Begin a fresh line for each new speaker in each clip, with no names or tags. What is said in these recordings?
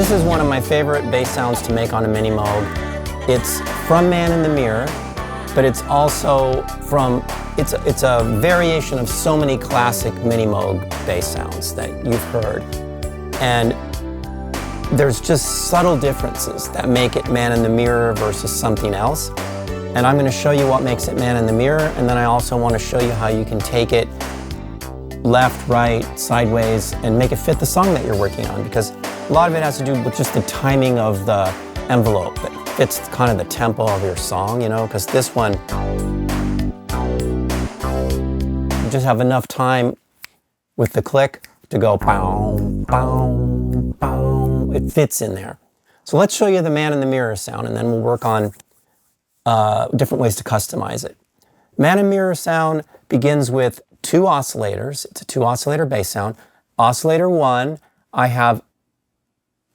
This is one of my favorite bass sounds to make on a Minimoog. It's from Man in the Mirror, but it's also from, it's a variation of so many classic Minimoog bass sounds that you've heard. And there's just subtle differences that make it Man in the Mirror versus something else. And I'm going to show you what makes it Man in the Mirror, and then I also want to show you how you can take it left, right, sideways, and make it fit the song that you're working on, because a lot of it has to do with just the timing of the envelope that fits kind of the tempo of your song, you know, because this one, you just have enough time with the click to go pow, pow, pow. It fits in there. So let's show you the Man in the Mirror sound, and then we'll work on different ways to customize it. Man in the Mirror sound begins with 2 oscillators. It's a 2 oscillator bass sound. Oscillator 1, I have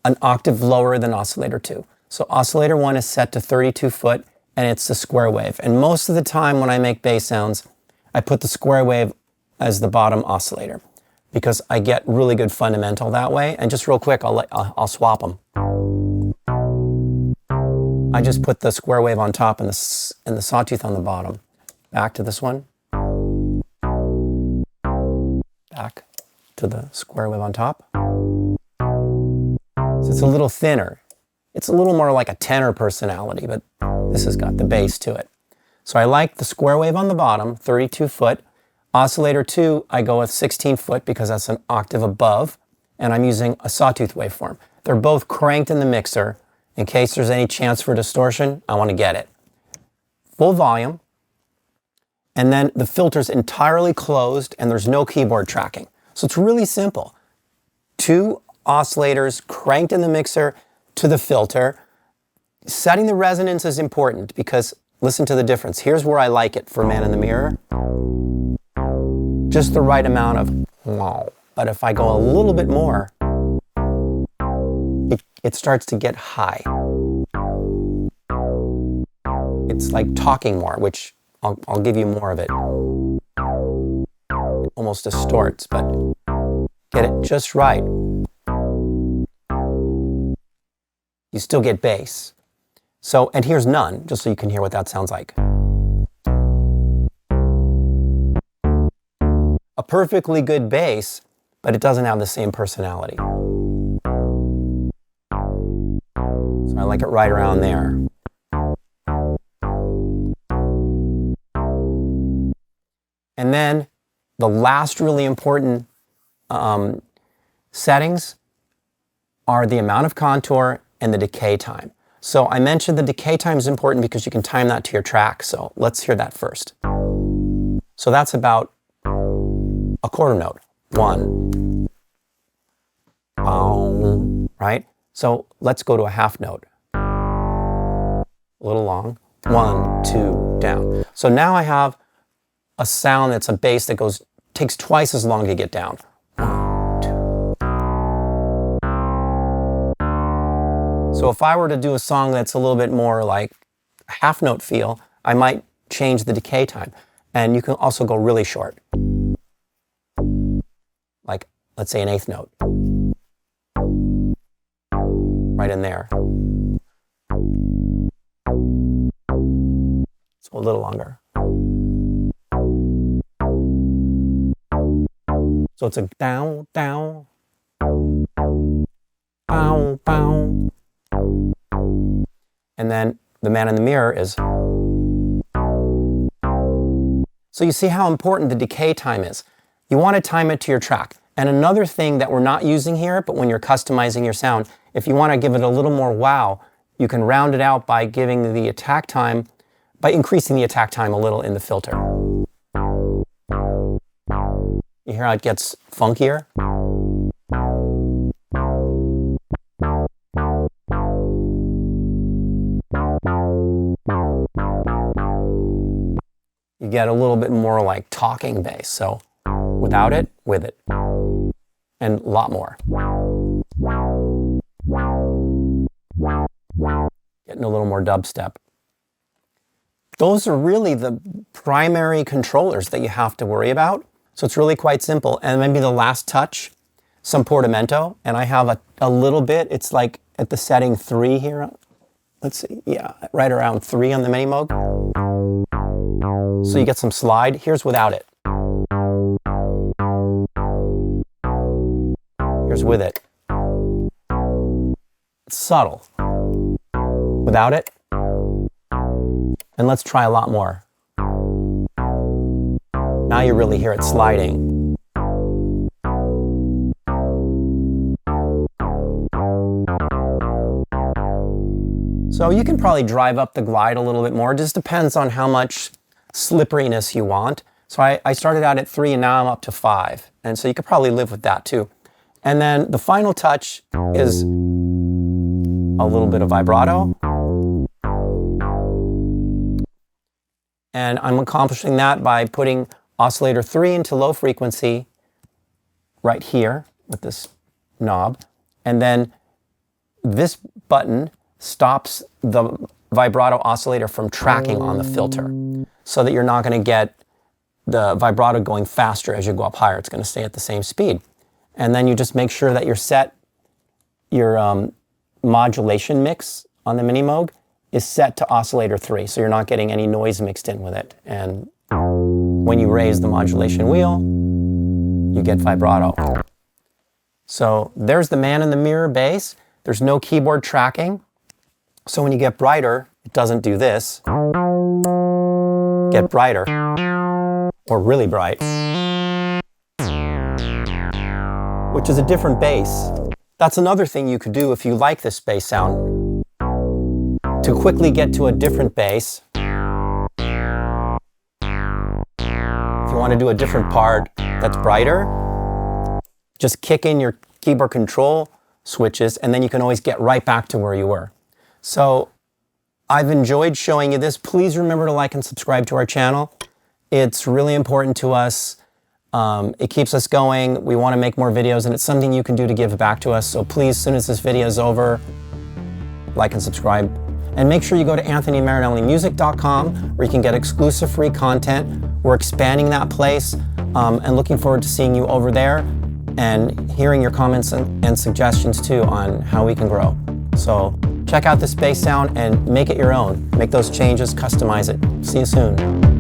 an octave lower than oscillator 2. So oscillator 1 is set to 32 foot, and it's the square wave. And most of the time when I make bass sounds, I put the square wave as the bottom oscillator, because I get really good fundamental that way. And just real quick, I'll swap them. I just put the square wave on top and the sawtooth on the bottom. Back to this one. Back to the square wave on top. So it's a little thinner. It's a little more like a tenor personality, but this has got the bass to it. So I like the square wave on the bottom, 32 foot. Oscillator 2, I go with 16 foot because that's an octave above, and I'm using a sawtooth waveform. They're both cranked in the mixer. In case there's any chance for distortion, I want to get it. Full volume, and then the filter's entirely closed and there's no keyboard tracking. So it's really simple. 2 oscillators cranked in the mixer to the filter. Setting the resonance is important because listen to the difference. Here's where I like it for Man in the Mirror. Just the right amount of wow. But if I go a little bit more, it starts to get high. It's like talking more, which I'll give you more of it. It almost distorts, but get it just right. You still get bass. So, and here's none, just so you can hear what that sounds like. A perfectly good bass, but it doesn't have the same personality. So I like it right around there. And then the last really important settings are the amount of contour and the decay time. So I mentioned the decay time is important because you can time that to your track. So let's hear that first. So that's about a quarter note. 1. Right? So let's go to a half note. A little long. 1, 2, down. So now I have a sound that's a bass that takes twice as long to get down. 1, 2. So if I were to do a song that's a little bit more like a half note feel, I might change the decay time. And you can also go really short. Like, let's say an eighth note. Right in there. So a little longer. So it's a down, down, bow, bow. And then the Man in the Mirror is. So you see how important the decay time is. You want to time it to your track. And another thing that we're not using here, but when you're customizing your sound, if you want to give it a little more wow, you can round it out by giving the attack time, by increasing the attack time a little in the filter. You hear how it gets funkier? You get a little bit more like talking bass. So without it, with it. And a lot more. Getting a little more dubstep. Those are really the primary controllers that you have to worry about. So it's really quite simple. And maybe the last touch. some portamento, and I have a little bit. It's like at the setting 3 here. Let's see, yeah, right around 3 on the Minimoog. So you get some slide. Here's without it. Here's with it. It's subtle. Without it. And let's try a lot more. Now you really hear it sliding. So you can probably drive up the glide a little bit more. It just depends on how much slipperiness you want. So I started out at 3 and now I'm up to 5. And so you could probably live with that too. And then the final touch is a little bit of vibrato. And I'm accomplishing that by putting oscillator 3 into low frequency right here with this knob. And then this button stops the vibrato oscillator from tracking on the filter so that you're not going to get the vibrato going faster as you go up higher. It's going to stay at the same speed. And then you just make sure that your modulation mix on the Minimoog is set to oscillator 3, so you're not getting any noise mixed in with it. And when you raise the modulation wheel, you get vibrato. So there's the Man in the Mirror bass. There's no keyboard tracking. So when you get brighter, it doesn't do this. Get brighter, or really bright, which is a different bass. That's another thing you could do if you like this bass sound. To quickly get to a different bass, if you want to do a different part that's brighter, just kick in your keyboard control switches and then you can always get right back to where you were. So I've enjoyed showing you this. Please remember to like and subscribe to our channel. It's really important to us. It keeps us going. We want to make more videos and it's something you can do to give back to us. So please, as soon as this video is over, like and subscribe. And make sure you go to anthonymarinellimusic.com where you can get exclusive free content. We're expanding that place and looking forward to seeing you over there and hearing your comments and suggestions too on how we can grow. So check out this bass sound and make it your own. Make those changes, customize it. See you soon.